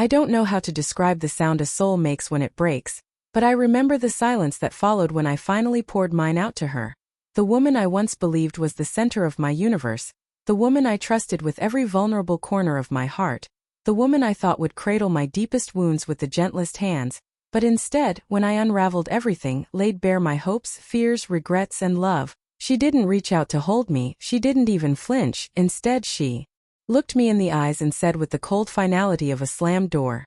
I don't know how to describe the sound a soul makes when it breaks, but I remember the silence that followed when I finally poured mine out to her. The woman I once believed was the center of my universe, the woman I trusted with every vulnerable corner of my heart, the woman I thought would cradle my deepest wounds with the gentlest hands, but instead, when I unraveled everything, laid bare my hopes, fears, regrets, and love, she didn't reach out to hold me, she didn't even flinch, instead she looked me in the eyes and said with the cold finality of a slammed door,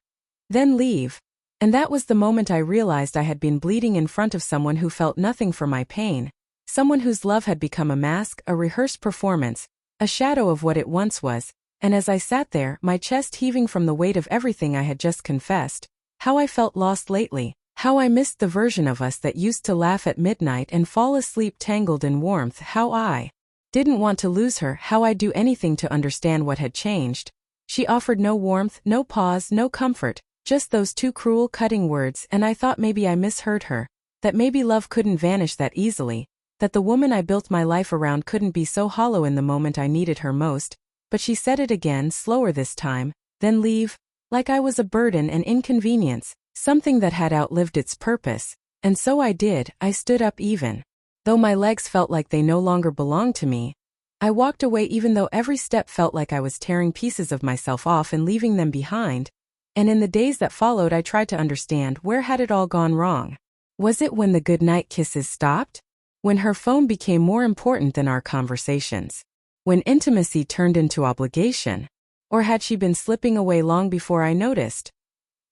"Then leave." And that was the moment I realized I had been bleeding in front of someone who felt nothing for my pain, someone whose love had become a mask, a rehearsed performance, a shadow of what it once was, and as I sat there, my chest heaving from the weight of everything I had just confessed, how I felt lost lately, how I missed the version of us that used to laugh at midnight and fall asleep tangled in warmth, how I didn't want to lose her, how I'd do anything to understand what had changed. She offered no warmth, no pause, no comfort, just those two cruel, cutting words, and I thought maybe I misheard her, that maybe love couldn't vanish that easily, that the woman I built my life around couldn't be so hollow in the moment I needed her most, but she said it again, slower this time, "Then leave," like I was a burden and inconvenience, something that had outlived its purpose, and so I did. I stood up even though my legs felt like they no longer belonged to me. I walked away even though every step felt like I was tearing pieces of myself off and leaving them behind, and in the days that followed I tried to understand where had it all gone wrong. Was it when the goodnight kisses stopped? When her phone became more important than our conversations? When intimacy turned into obligation? Or had she been slipping away long before I noticed?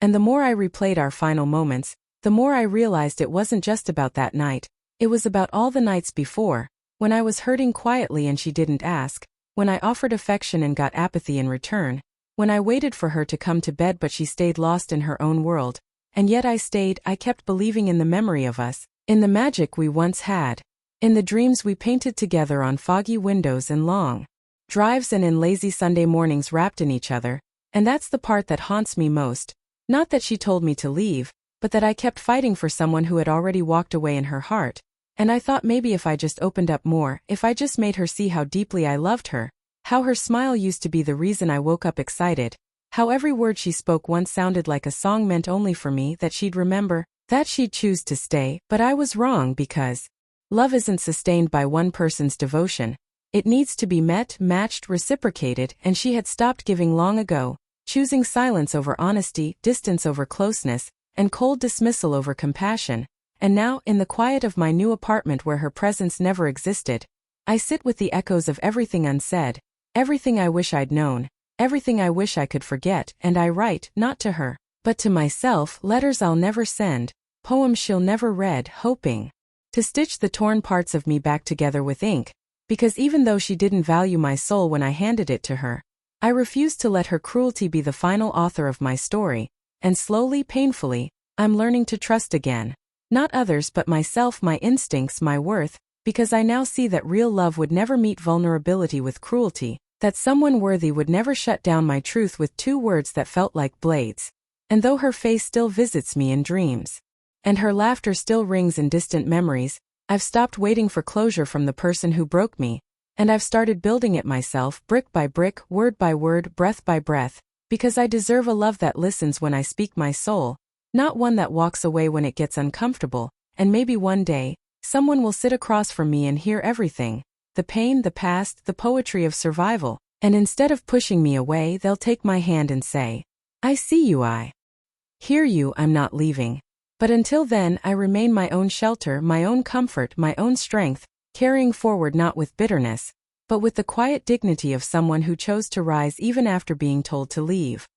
And the more I replayed our final moments, the more I realized it wasn't just about that night, it was about all the nights before, when I was hurting quietly and she didn't ask, when I offered affection and got apathy in return, when I waited for her to come to bed but she stayed lost in her own world, and yet I stayed. I kept believing in the memory of us, in the magic we once had, in the dreams we painted together on foggy windows and long drives and in lazy Sunday mornings wrapped in each other, and that's the part that haunts me most, not that she told me to leave, but that I kept fighting for someone who had already walked away in her heart. And I thought maybe if I just opened up more, if I just made her see how deeply I loved her, how her smile used to be the reason I woke up excited, how every word she spoke once sounded like a song meant only for me, that she'd remember, that she'd choose to stay. But I was wrong, because love isn't sustained by one person's devotion. It needs to be met, matched, reciprocated, and she had stopped giving long ago, choosing silence over honesty, distance over closeness, and cold dismissal over compassion. And now, in the quiet of my new apartment where her presence never existed, I sit with the echoes of everything unsaid, everything I wish I'd known, everything I wish I could forget, and I write, not to her, but to myself, letters I'll never send, poems she'll never read, hoping to stitch the torn parts of me back together with ink, because even though she didn't value my soul when I handed it to her, I refused to let her cruelty be the final author of my story, and slowly, painfully, I'm learning to trust again. Not others but myself, my instincts, my worth, because I now see that real love would never meet vulnerability with cruelty, that someone worthy would never shut down my truth with two words that felt like blades. And though her face still visits me in dreams, and her laughter still rings in distant memories, I've stopped waiting for closure from the person who broke me, and I've started building it myself, brick by brick, word by word, breath by breath, because I deserve a love that listens when I speak my soul, not one that walks away when it gets uncomfortable. And maybe one day, someone will sit across from me and hear everything, the pain, the past, the poetry of survival, and instead of pushing me away, they'll take my hand and say, "I see you, I hear you, I'm not leaving." But until then, I remain my own shelter, my own comfort, my own strength, carrying forward not with bitterness, but with the quiet dignity of someone who chose to rise even after being told to leave.